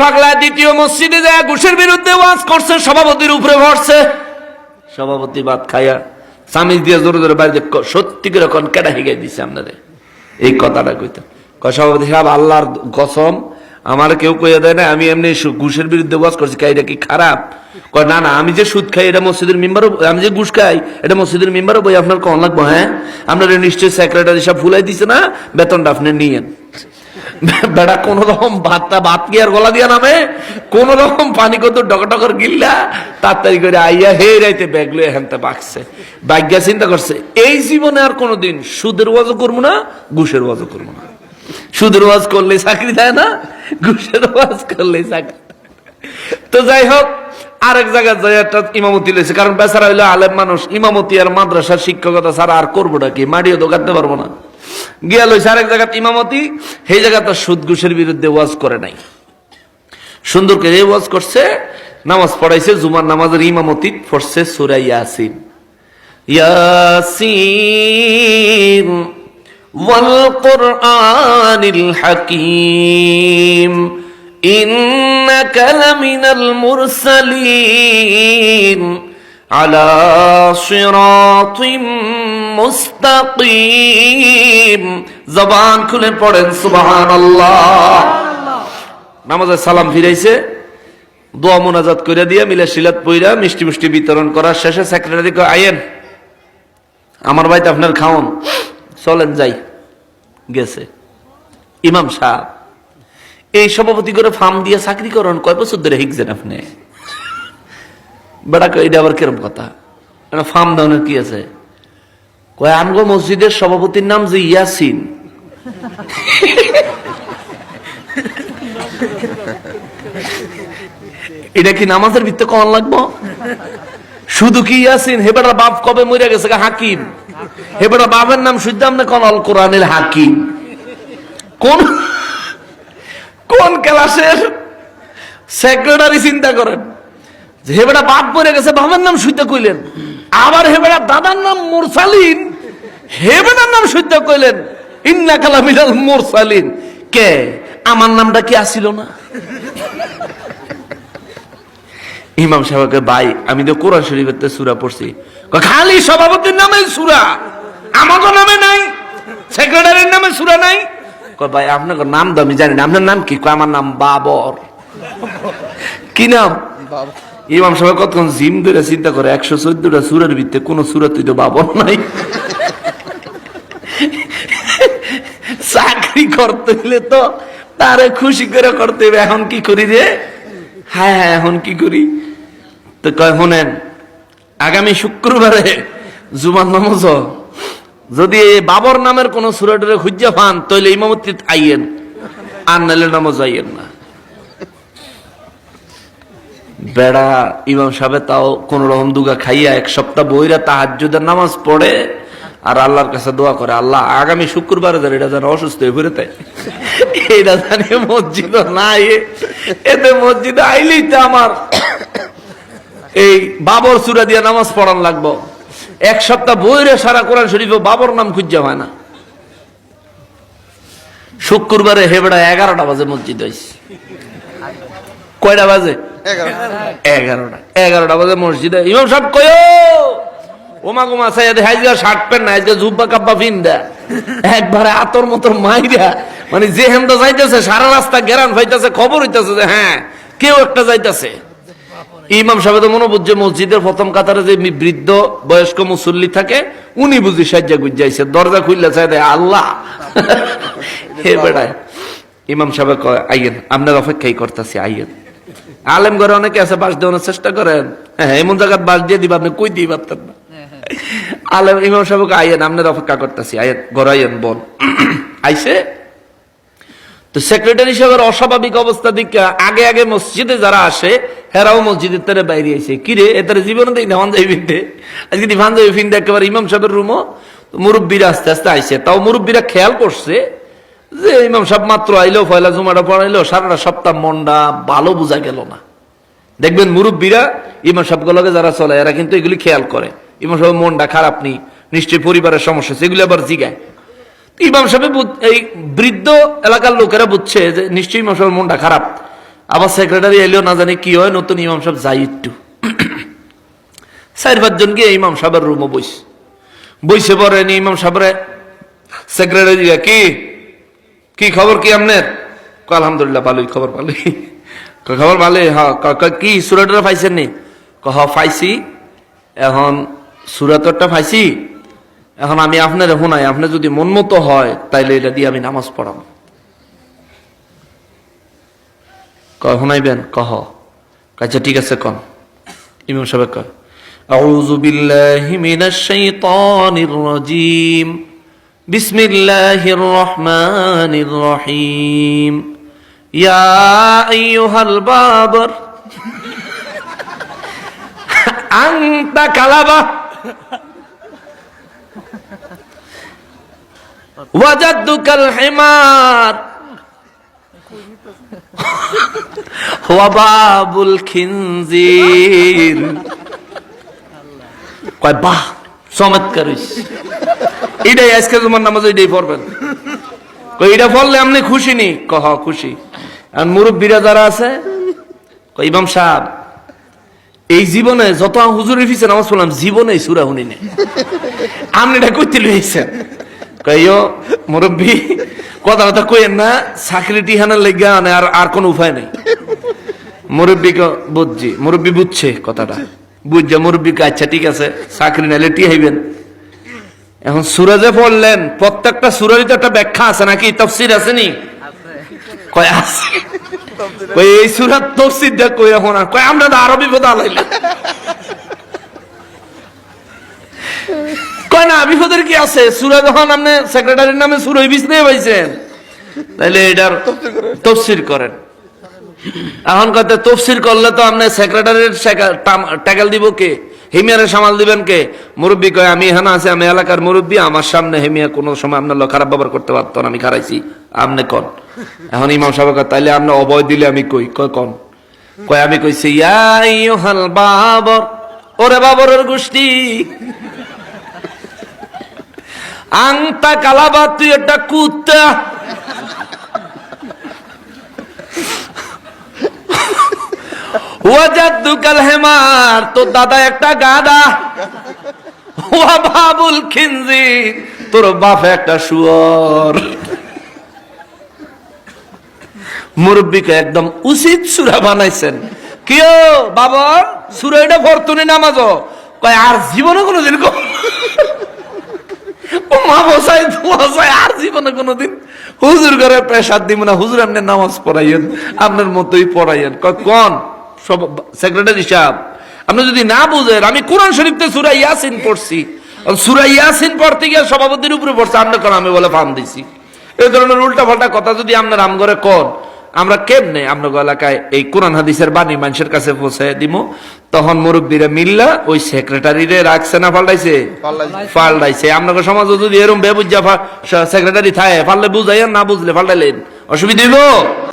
পাগলা দ্বিতীয় মসজিদে যায় ঘুষের বিরুদ্ধে ওয়াজ করছে, সভাপতির উপরে ভরছে। সভাপতি ভাত খাইয়া সামিজ দিয়ে জোরে জোরে বাড়িতে সত্যি করে কোন কেডা হিগাই দিছে আপনাদের এই কথাটা কইতো। সভাপতি সাহেব আল্লাহর কসম আমার কেউ কইয়া দেয় না, আমি এমনি ঘুষের বিরুদ্ধে ওয়াজ করছি, এটা কি খারাপ? কয় না না, আমি যে সুদ খাই এটা মসজিদের মেম্বারও, আমি যে ঘুষ খাই এটা মসজিদের মেম্বারও বই আপনার কম লাগবো। হ্যাঁ আপনার নিশ্চয়ই সেক্রেটারি সব ফুলাই দিছে না, বেতনটা আপনি নিয়েন। বেড়া কোন রকম ভাত কি আর গলা দিয়া নামে, কোন রকম পানি কত ডকটকর গিল্লা তাড়াতাড়ি করে আইয়া হে রাইতে ব্যাগ লয়ে হেনতে বাকছে। ভাগ্যা চিন্তা করছে এই জীবনে আর কোনোদিন সুদের ওয়াজও করবো না, ঘুষের ওয়াজও করবো না। সুদের ওয়াজ করলে চাকরি দেয় না, ঘুষের ওয়াজ করলে চাকরি। তো যাই হোক, আরেক জায়গায় যাই একটা ইমামতি লইছে, কারণ বেচারা হইলো আলেম মানুষ, ইমামতি আর মাদ্রাসার শিক্ষকতা ছাড়া আর করবোটা কি, মাটিও তো কাটতে পারবো না। গিয়া লইছে আরেক জায়গায় ইমামতি, সেই জায়গায় তার সুদ ঘুষের বিরুদ্ধে ওয়াজ করে নাই, সুন্দর করে ওয়াজ করছে, নামাজ পড়াইছে, জুমার নামাজের ইমামতি পড়ছে সূরা ইয়াসিন। ইয়াসিন ওয়াল কুরআনিল হাকীম ইন্নাকা লামিনাল মুরসালিন আলা সিরাতিম মুস্তাকিম। জবান খুলে পড়েন সুবহানাল্লাহ। নামাজে সালাম ফিরাইছে, দোয়া মোনাজাত করে দিয়া মিলে সিলাত পইরা মিষ্টি মিষ্টি বিতরণ করার শেষে সেক্রেটারি কয় আইয়েন আমার বাড়িতে আপনার খাওন, চলেন যাই। গেছে ইমাম সাহেব, এই সভাপতি করে ফার্ম দিয়ে চাকরি করেন, কয় বছর ধরে শিখছেন আপনি? বেড়া এটা আবার কিরম কথা, ফার্ম দেওয়ার কি আছে? কয় আমগো মসজিদের সভাপতির নাম যে ইয়াসিন। এটা কি নামাজের ভিত্তি কন লাগবো? শুধু কি ইয়াসিন? হেবেটার বাপ কবে মরে গেছে? হাকিম। হেবেটার বাপের নাম শুদ্ধ আপনি কোন আল কোরআনের হাকিম? কোন কোন ক্লাসের সেক্রেটারি? চিন্তা করেন, হেবেটা বাপ মরে গেছে, বাবার নাম শুদ্ধ কইলেন, আবার হেবেটা দাদার নাম মুরসালিন, হেবেটার নাম শুদ্ধ কইলেন ইন্নাকা লামিনাল মুরসালিন। কে আমার নামটা কি আসিল না? ইমাম সাহেবকে ভাই আমি তো কোরআন শরীফের সূরা পড়ছি। খালি সভাপতির নামে সূরা, আমাকে নামে নাই, সেক্রেটারির নামে সূরা নাই। ভাই আপনার নাম তো আমি জানি না, আপনার নাম কি? আমার নাম বাবর। কি নাম? ইমাম সাহেব কতক্ষণ জিম ধরে চিন্তা করে, 114টা সূরার ভিতরে কোন সূরাতেই তো বাবর নাই। চাকরি করতে হলে তো তারে খুশি করে করতে হবে। এখন কি করি রে? হ্যাঁ হ্যাঁ এখন কি করি? তো কয় শোনেন, আগামী শুক্রবারে জুমার নামাজ যদি বাবর নামের কোন সূরাটারে খুঁজে পান তাহলে ইমামতি আইয়েন, আর নাইলে নামাজ আইয়েন না। বেড়া ইমাম সাহেব তাও কোন রকম দুগা খাইয়া এক সপ্তাহ বইরা তাহাজ্জুদের নামাজ পড়ে আর আল্লাহর কাছে দোয়া করে, আল্লাহ আগামী শুক্রবারে যেন এটা যেন অসুস্থ হয়ে ঘুরে তাই এটা জানি মসজিদ নাই, এতে মসজিদে আইলেই তো আমার এই বাবর সূরা দিয়ে নামাজ পড়ান লাগবো। এক সপ্তাহ বইরে সারা কোরআন শরীফে বাবর নাম খুঁজে হয় না। শুক্রবারে হেবেড়া 11টা বাজে মসজিদ হয়েছে। কয়টা বাজে? 11টা বাজে মসজিদে। ইমাম সাহেব কয় ওমা গোমা সাইয়া হাইজা শার্ট প্যান্ট না, আজকে জুব্বা কাব্বা ফিন্দা একবারে আতর মতর মাইরা, মানে যে হেমদা যাইতেছে সারা রাস্তা গেরান ফাইতেছে, খবর হইতেছে যে হ্যাঁ কেউ একটা যাইতেছে। ইমাম সাহেব তো মনে বুঝছে মসজিদের প্রথম কাতারে যে বৃদ্ধ বয়স্ক মুসল্লি থাকে উনি বুঝি সাজ্জা গুজাইছে, দরজা খুললে চাই দেয় আল্লাহ হে বেড়ায়। ইমাম সাহেব কয় আইয়েন, আপনার অপেক্ষাই করতেছি, আইয়েন। আলেম ঘরে অনেকে আছে বাস দেওয়ানোর চেষ্টা করেন, হ্যাঁ এমন জায়গায় বাস দিয়ে দিবা আপনি কই দিয়ে পারতেন না। আলেম ইমাম সাহেবকে আইয়েন, আপনার অপেক্ষা করতেছি, আইয়েন ঘর আইয়েন বল। আইসে তো সেক্রেটারি সাহেবের অস্বাভাবিক অবস্থা দিকে আগে আগে মসজিদে যারা আসে হেরাও মসজিদের তারা বাইরে আইসে, কিরে এটার জীবনে দেই না ভান্দাই ফিনতে, আজকে ভান্দাই ফিনতে একেবারে ইমাম সাহেবের রুমও মুরব্বীরা আস্তে আস্তে আইসে। তাও মুরব্বীরা খেয়াল করছে যে ইমাম সাহেব মাত্র আইলো, পয়লা জুমাটা পড়াইলো, সারাটা সপ্তাহ মনটা ভালো বোঝা গেল না। দেখবেন মুরব্বীরা ইমাম সাহেবগুলোকে যারা চলে এরা কিন্তু এগুলি খেয়াল করে, ইমাম সাহেব মনটা খারাপ নেই, নিশ্চয়ই পরিবারের সমস্যা, সেগুলি আবার জিগায়। ইমাম সাহেব এই বৃদ্ধ এলাকার লোকেরা বুঝছে যে নিশ্চয়ই ইমাম সাহেবের মনটা খারাপ, আবার সেক্রেটারি এলেও না জানি কি হয়, নতুন ইমাম সাহেব যাই একটু 4-5 জন গিয়ে ইমাম সাহেবের রুমে বইসে পরে নি ইমাম সাহেবরে সেক্রেটারি কি কি খবর কি আপনার? আলহামদুলিল্লাহ ভালোই খবর, ভালোই খবর ভালোই। হ্যাঁ কি সুরাটা পাইছেন নি? পাইছি, এখন সুরাতটা পাইছি, এখন আমি আপনার শোনাই, আপনার যদি মন মতো হয় তাইলে এটা দিয়ে আমি নামাজ পড়াবো। শোনাইবেন? আচ্ছা ঠিক আছে কন। ইমাম সাহেব কয় আউযু বিল্লাহি মিনাশ শাইতানির রাজীম বিসমিল্লাহির রহমানির রহিম ইয়া আইয়ুহাল বাবর আনতা কালাবা ওয়াজাদুকাল হিমার ওয়া বাবুল খিনজির। কয় বাহ, চমৎকার হইছে, এটাই আজকে তোমার নামাজ, এটাই পড়বেন। কই এটা পড়লে আপনি খুশি নি? খুশি। আর মুরব্বীরা যারা আছে কই ইমাম সাহেব এই জীবনে যত হুজুরের পিছে নামাজ পড়লাম জীবনে সূরা শুনি নাই, আপনি এটা কইতে লইছেন? কইও মুরব্বী কথা কইেন না, চাকরি টিহানের লেগে আর কোন উপায় নেই। মুরব্বীকে বুঝছি, মুরব্বী বুঝছে কথাটা, বুঝছে মুরব্বীকে আচ্ছা ঠিক আছে চাকরি নাইলে টিহাইবেন। এখন সূরা যে পড়লেন প্রত্যেকটা সূরারই তো একটা ব্যাখ্যা আছে নাকি, তাফসীর আছে নি? কয় আছে। কই এই সূরার তাফসীরটা কই এখন? কয় আমরা তো আরবি পড়া লাইলাম। কয় না বিপদের কি আছে, সূরা যখন আপনি সেক্রেটারির নামে সূরা বিছনে পাইছেন তাইলে এটার তাফসীর করেন। এখন কত তাফসীর করলে তো আপনি সেক্রেটারির টাকাল দিব কে, হেমিয়ারে সামাল দিবেন কে? মুরব্বী কয় আমি এখানে আছি, আমি এলাকার মুরব্বী, আমার সামনে হেমিয়া কোনো সময় আপনার খারাপ ব্যবহার করতে পারতো না, আমি খারাইছি, আপনি কন। এখন ইমাম সাহেব কয় তাইলে আপনি অবয় দিলে আমি কই? কন। কয় আমি কইছি ইয়া আইয়ুহাল বাবর, ওরে বাবরের গোষ্ঠী, আনতা কালাবা, তুই একটা কুত্তা, ওয়াজাদুকাল হিমার, তোর দাদা একটা গাধা, ওয়া বাবুল খিনজির, তোর বাপ একটা শুয়োর। মুরব্বীকে একদম উচিত সূরা বানাইছেন। কিও বাবা সূরা এটা ফরতুনি নামাজ? কয় আর জীবনে কোনোদিন ও মা বসাই আর জীবনে কোনোদিন হুজুর ঘরে প্রেসার দিব না, হুজুর আপনি নামাজ পড়াইয়েন, আপনার মতোই পড়াইয়েন। কন সব সেক্রেটারি সাহেব আপনি যদি না বুঝেন, আমি কোরআন শরীফতে সূরা ইয়াসিন পড়ছি, সূরা ইয়াসিন পড়তে গিয়ে সভাপতির উপরে পড়ছে, আপনি কোন আমি বলে ফার্ম দিছি। এই ধরনের উল্টা পাল্টা কথা যদি আপনার আম করে কন, আমরা কেমনে আপনার এলাকায় এই কোরআন হাদিসের বাণী মানুষের কাছে পৌঁছে দিব? তখন মুরব্বীরা মিল্লা ওই সেক্রেটারিরে রাখছে না পাল্টাইছে? পাল্টাইছে। আপনাকে সমাজে যদি এরকম বেবুজ্জা সেক্রেটারি থাকে, পারলে বুঝাইয়েন, না বুঝলে পাল্টাইলেন, অসুবিধা হইব?